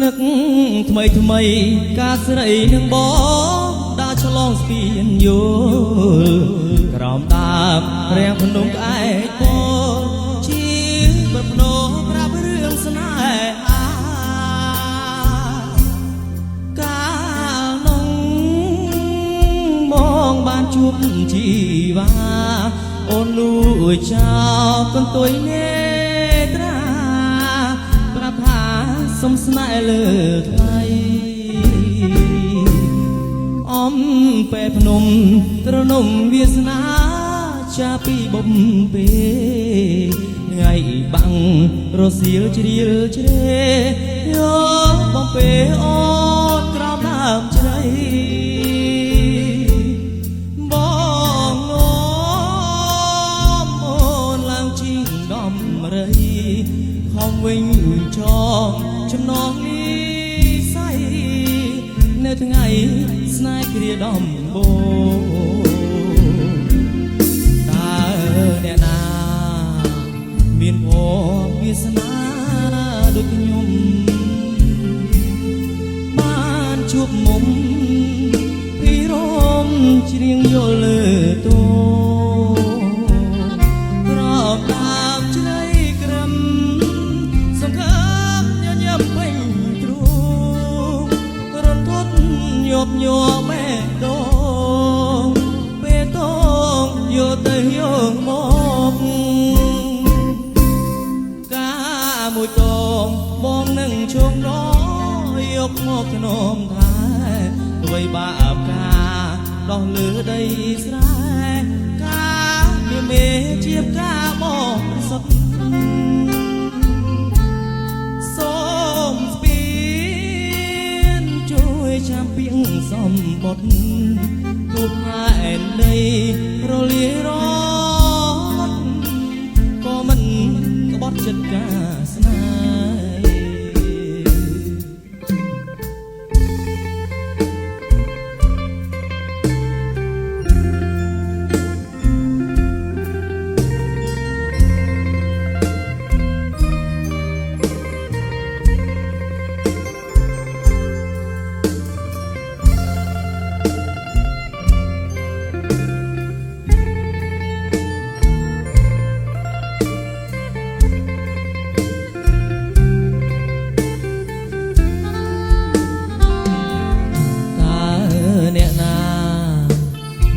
នឹកថ្មីថ្មីការស្រីនឹងបងដើរឆ្លងស្ពានយល់ក្រោមដើមរាំងភ្នំក្អែកពោជាប្រភ្នោប្រាប់រឿងស្នេហាកាលនោះមកបានជួបជីវ៉ាអូនលួចចោលកន្ទុយនេត្រាប្រាប់ថាសុំស្នេហ៍លើថ្លៃអំពេភ្នំត្រនំវាសនាចាពីបំពេថ្ងៃបាំងរសៀលជ្រៀលជ្រេយោបំពេអូនក្រោមដើមជ្រៃបងអូនឡើងជីងដំរីខំវិញចងចំណងនេះស័យនៅថ្ងៃស្នេហ៍គ្រាដំបូងតើអ្នកណាមានភ័ព្វវាសនាដូចខ្ញុំបានជួបមុំពីរមច្រៀងយល់លើតោក្រោមដើមជ្រៃក្រឹមសង្ឃឹមញញឹមពេញទ្រូងរន្ធត់ញាប់ញ័របេះដូងពេលតងយកទៅយកមកការមួយតងបងនឹងជុំដយកមកធ្នមថាអ្វីបាបការដោះលើដីស្រែការមានមេជាបការបរិសុទ្ធសូមស្ពានជួយចាំពីងសម្បត្តិទូកហែនដីរលាយរត់ក៏មិនក្បត់ចិត្តការស្នេហ៍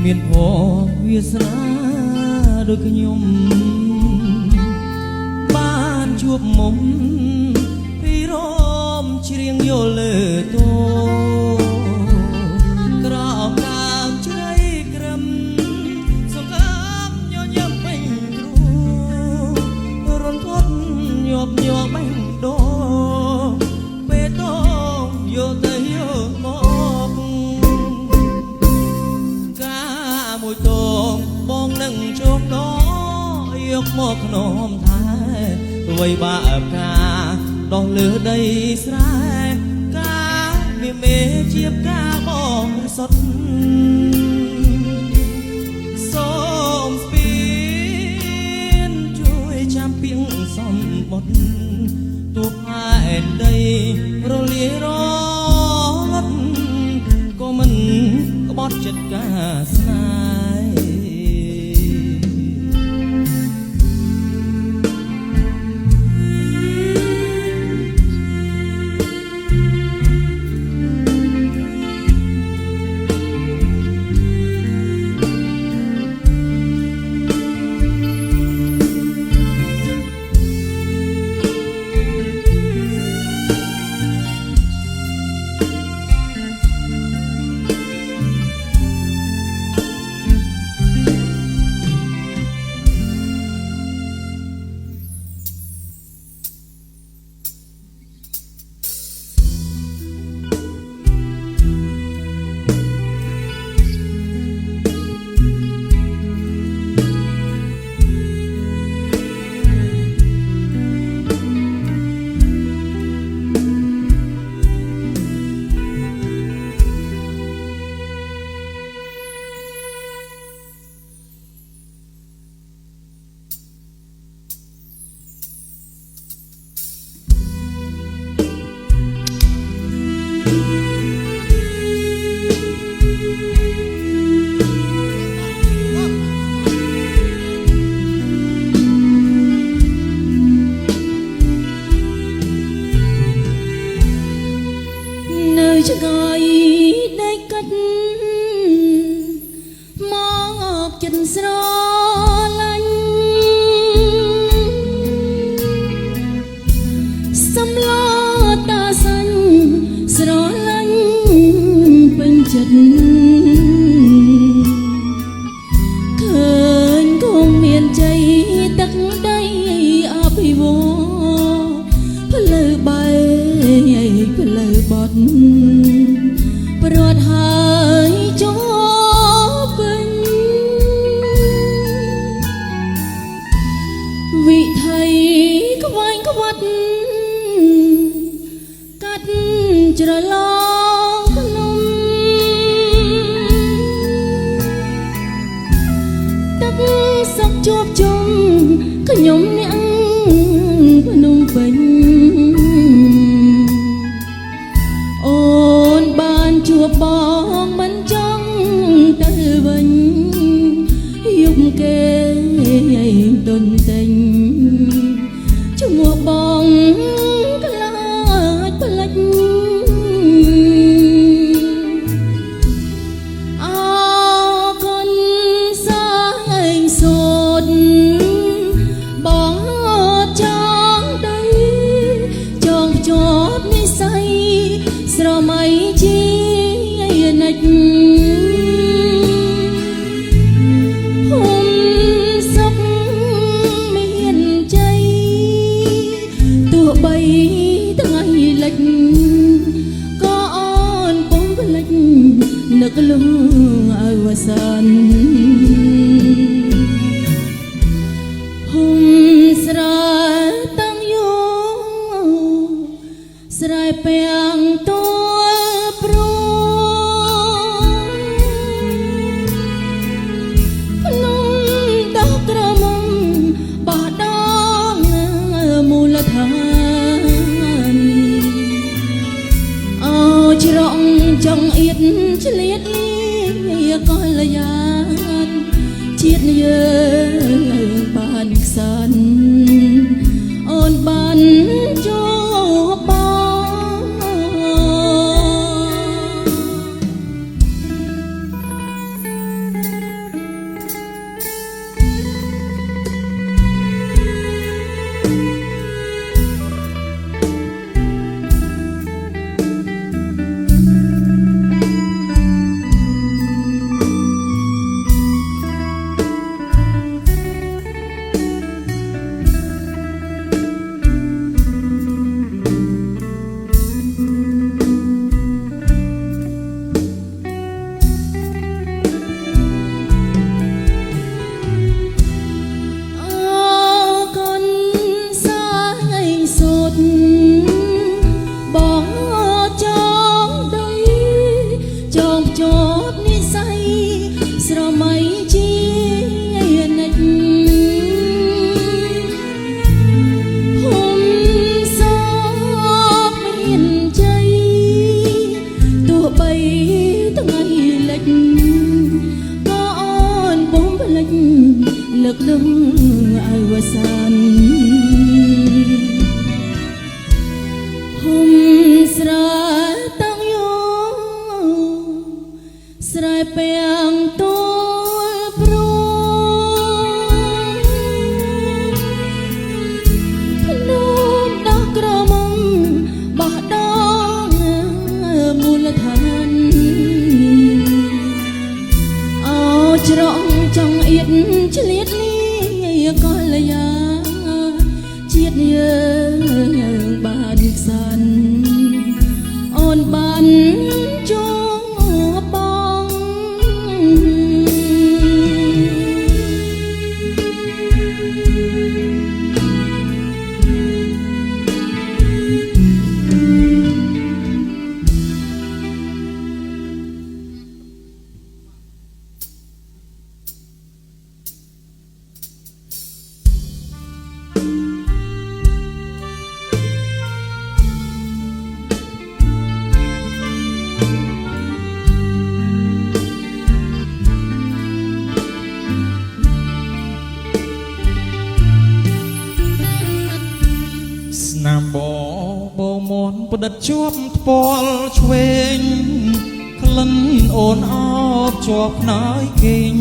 មានភ័ព្វវាសនាដូចខ្ញុំបានជួបមុំពីរមច្រៀងយល់លើតោក្រោមដើមជ្រៃក្រឹមសង្ឃឹមញញឹមពេញទ្រូងរន្ធត់ញាប់ញ័របេះដូងពេលតងយកទៅយកមកមួយតងបងនឹងជុំដយកមកខ្នមថាអ្វីបាបការដោះលើដីស្រែការមានមេជាបការបរិសុទ្ធសូមស្ពានជួយចាំពីងសម្បត្តិទូកហែនដីរលាយរត់ក៏មិនក្បត់ចិត្តការស្នេហ៍ nơi cho gọi đây cách mọc chân gió lạnh xăm lo ta xanh gió lạnh bên chân khơi cùng miền cháy tắc đây áp vô lời bay lời bọt bọt hai cho bình vị thầy có vai có vắt cắt chờ lo nôm tắc sắc chốt chung có nhóm nhãn có nông bình ôn ban chùa bóng bắn trong tư vinh dùng kê tuần tình cho mùa bóng lách lách con xa anh sột bóng trong đây trong chóp đi say sờ mây chi nạch hôm sắp miền cháy tụi bay ngày lệch có on bóng lệch nực lưng ở sân hôm sra tăng yo srai peang to trong yết liệt coi là gian chiết nhớ bàn sân ôn bàn cho bao lực lưng ai qua san hôm sra tăng yo srai peang to pro nom da kramang bah dong mul than ao trong trong yết liệt coi là ya chiết nhớ bàn sân ôn bàn cho bóng ផ្ដិតជាប់ថ្ពាល់ឆ្វេងក្លិនអូនអបជាប់ណើយគេង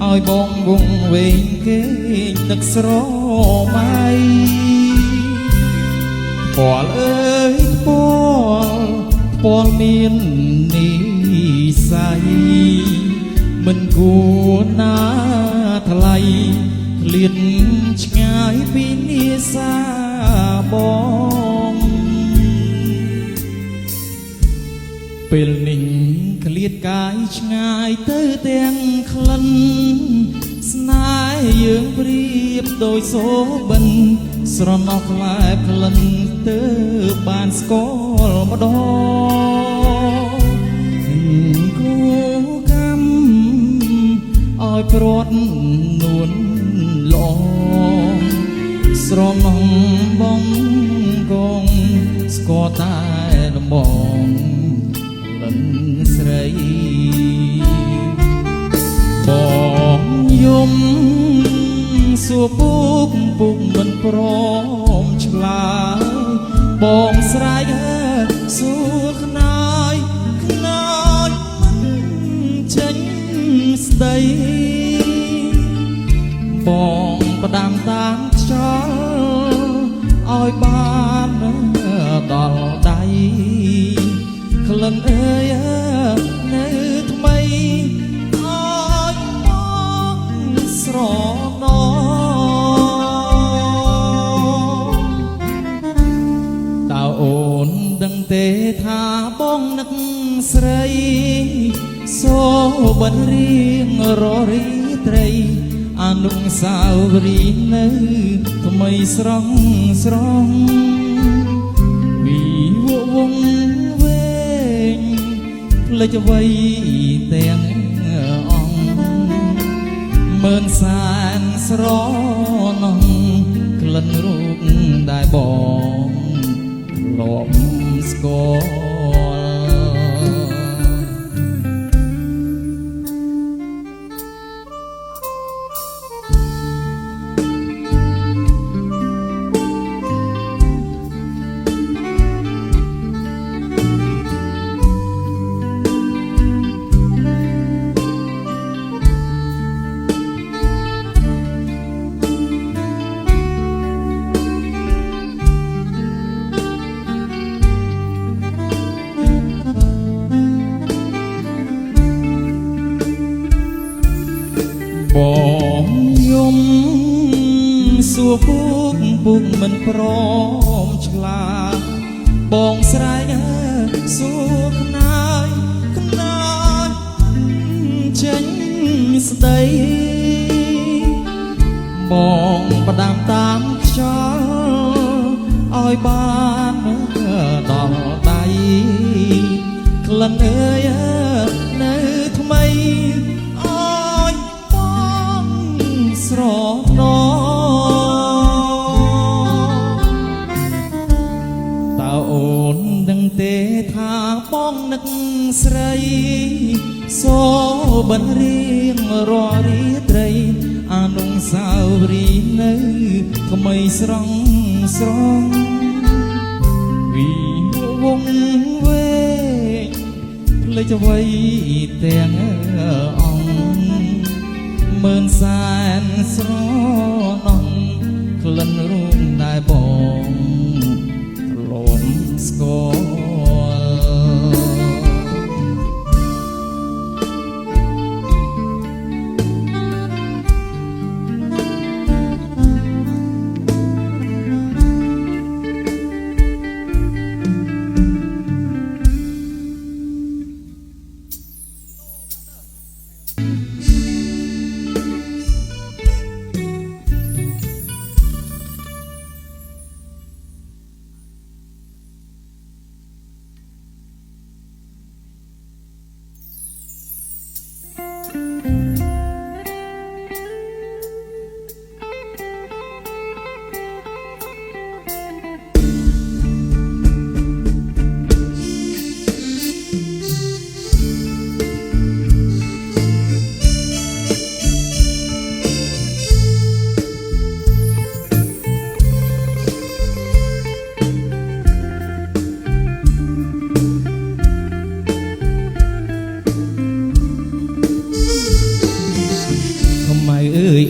ឲ្យបងវងវែងគេងនឹកស្រមៃថ្ពាល់អើយថ្ពាល់មាននិស័យមិនគួរណាថ្លៃឃ្លាតឆ្ងាយពីនេសាបងពេលនេះឃ្លាតកាយឆ្ងាយទៅទាំងក្លិនស្នេហ៍យើងប្រៀបដូចសូបិនស្រណោះក្លែក្លិនទៅបានស្គាល់ម្ដងគូកម្មឲ្យព្រាត់នួនល្អស្រណោះបងកងស្គាល់តែដំបងលិនស្រីបងយំសួរពុកមិនព្រមឆ្លើយបងស្រែកសួរខ្នើយមិនចេញស្ដីបងផ្ដាំតាមខ្យល់ឲ្យបានដល់ដៃក្លិនអើយនៅថ្មីឲ្យបងស្រណោតើអូនដឹងទេថាបងនឹកស្រីសូបិនរៀងររីត្រីអនុស្សាវរីយ៍នៅថ្មីស្រស់វិវងវែងផ្លេចអ្វីទាំងអង្គមើលសានស្រណោះក្លិនរូបដែលបងធ្លាប់ស្គាល់បងយំសួរពុកមិនព្រមឆ្លើយបងស្រែកសួរខ្នើយចេញស្ដីបងផ្ដាំតាមខ្យល់ឲ្យបានដល់ដៃក្លិនអើយនៅថ្មីស្រណោតើអូនដឹងទេថាបងនឹកស្រីសូបិនរៀងរាល់រាត្រីអនុស្សាវរីយ៍នៅថ្មីស្រស់វិវងវែងផ្លេចអ្វីទាំងអង្គមើលសានស្រណោះក្លិនរូបដែលបងធ្លាប់ស្គាល់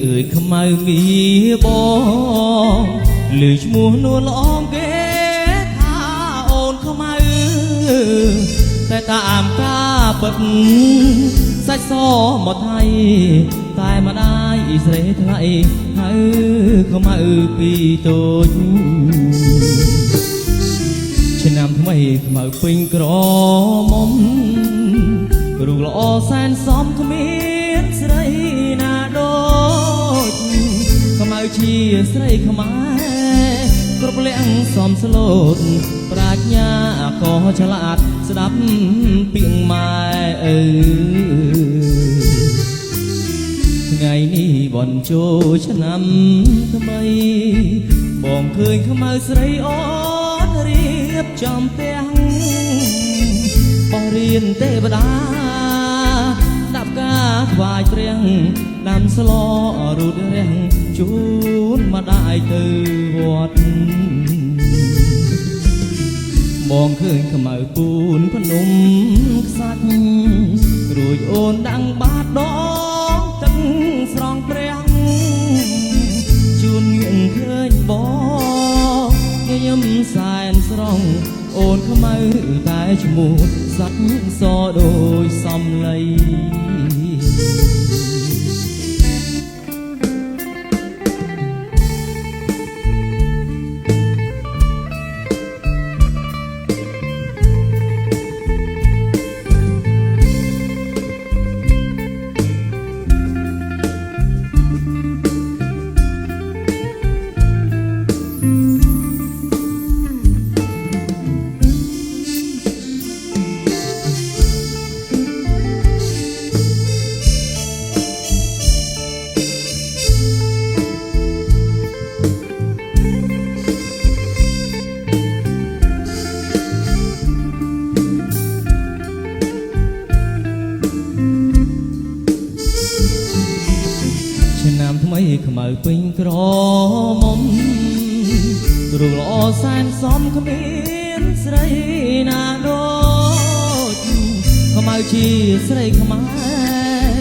អើយខ្មៅងារបងលឺឈ្មោះនួនល្អងគេថាអូនខ្មៅតែតាមការពិតសាច់សមកថៃតែម្ដាយស្រីថ្លៃហើយខ្មៅពីតូចឆ្នាំថ្មីខ្មៅពេញក្រមុំរូបល្អសែនសមគ្មានស្រីណាដូចខ្មៅជាស្រីខ្មែរគ្រប់លៀងសមស្លូតប្រាជ្ញាក៏ឆ្លាតស្ដាប់ពីងម៉ែថ្ងៃនេះបនចូលឆ្នាំថ្មីបងឃើញខ្មៅស្រីអូនរៀបចំផ្ទះបោះរៀនទេវតាដាក់ផ្កាថ្វាយព្រះដាំស្លរូតរាំងជូនម្ដាយទៅវត្តបងឃើញខ្មៅពូនភ្នំខ្សាច់រួចអូនដាំងបាតដងទឹកស្រង់ព្រះជូនងៀងឃើញបងញញឹមសែនស្រង់អូនខ្មៅតែឈ្មោះសាច់សដូចសំឡីឆ្នាំថ្មីខ្មៅពេញក្រមុំរូបល្អសែនសមគ្មានស្រីណាដូចខ្មៅជាស្រីខ្មែរ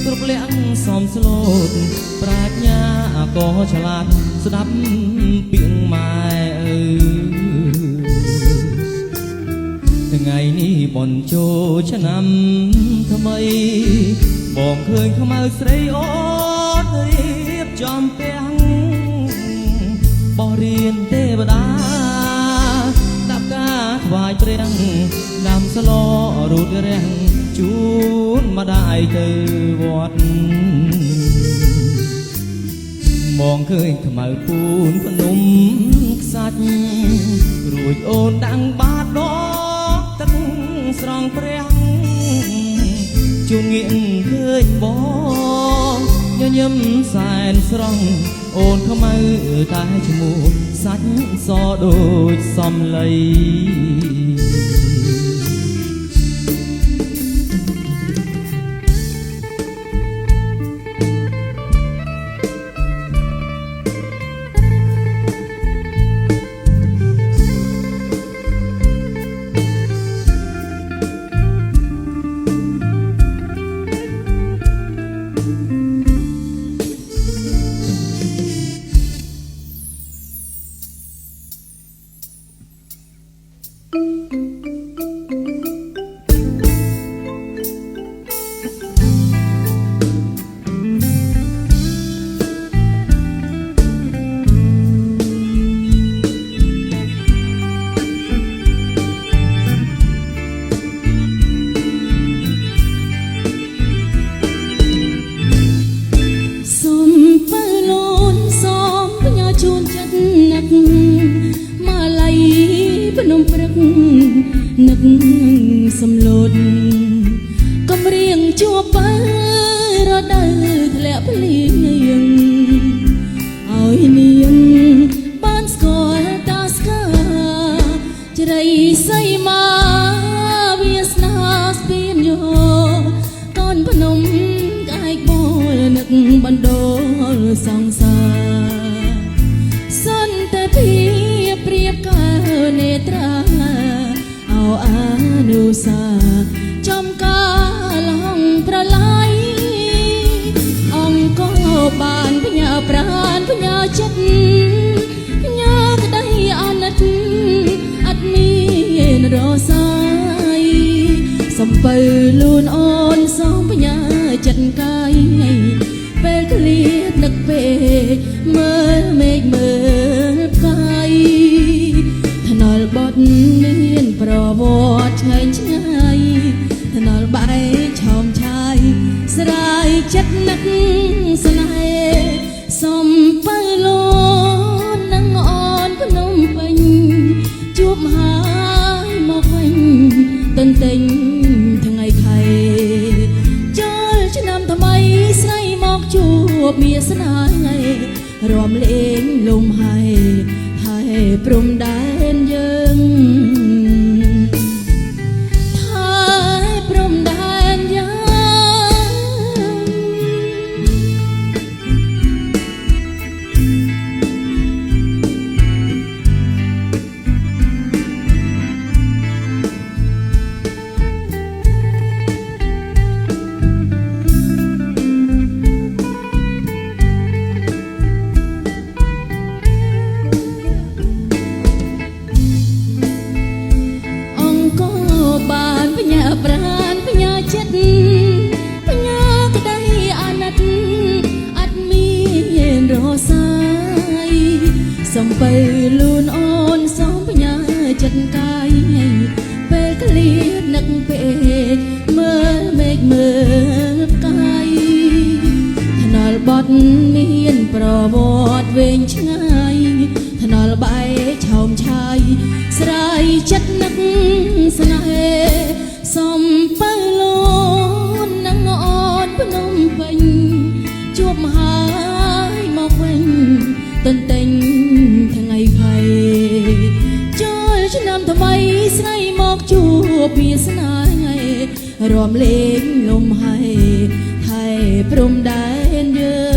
គ្រប់លៀងសមស្លូតប្រាជ្ញាក៏ឆ្លាតស្ដាប់ពីងម៉ែថ្ងៃនេះបនចូលឆ្នាំថ្មីបងឃើញខ្មៅស្រីអូនរៀបចំផ្ទះបោះរៀនទេវតាដាក់ផ្កាថ្វាយព្រះដាំស្លរូតរាំងជូនម្ដាយទៅវត្តមองឃើញខ្មៅពូនភ្នំខ្សាច់រួចអូនដាំងបាតដងទឹកស្រង់ព្រះជូនងៀងឃើញបងញញឹមសែនស្រង់អូនខ្មៅតែឈ្មោះសាច់សដូចសំឡីនឹកសំលូតកំរៀងជួបបើរដូវធ្លាក់ភ្លៀងឲ្យនាងបានស្គាល់តាស្កាជ្រៃសីមាវាសនាស្ពានយោកូនភ្នំក្អែកបលនឹកបណ្ដោលសង្សារសន្តិភាពព្រៀបកាលនេត្រាអនុសាចំកាលហងប្រឡាយអង្គ វាសនាថ្ងៃរំលេងលំហើយហើយព្រំដែនយើងហើយព្រំដែនយើងបានបញ្ញាប្រានបញ្ញាចិត្តបញ្ញាក្តីអាណិតអត់មានរសាយសំបីលូនអូនសំបញ្ញាចិត្តកាយពេលក្លៀតនឹកពេកមើលមេឃមើលផ្កាយថ្នល់បត់មានប្រវត្តិវែងឆ្ងាយថ្នល់បែឆោមឆាយស្រាយចិត្តនឹកស្នេហ៍សំបើលូននឹងអូនភ្នំពេញជួបហើយមកវិញទន្ទិញថ្ងៃភ័យចូលឆ្នាំថ្មីស្រីមកជួបវាសនាថ្ងៃរំលេងលំហើយថែព្រំដែនយើង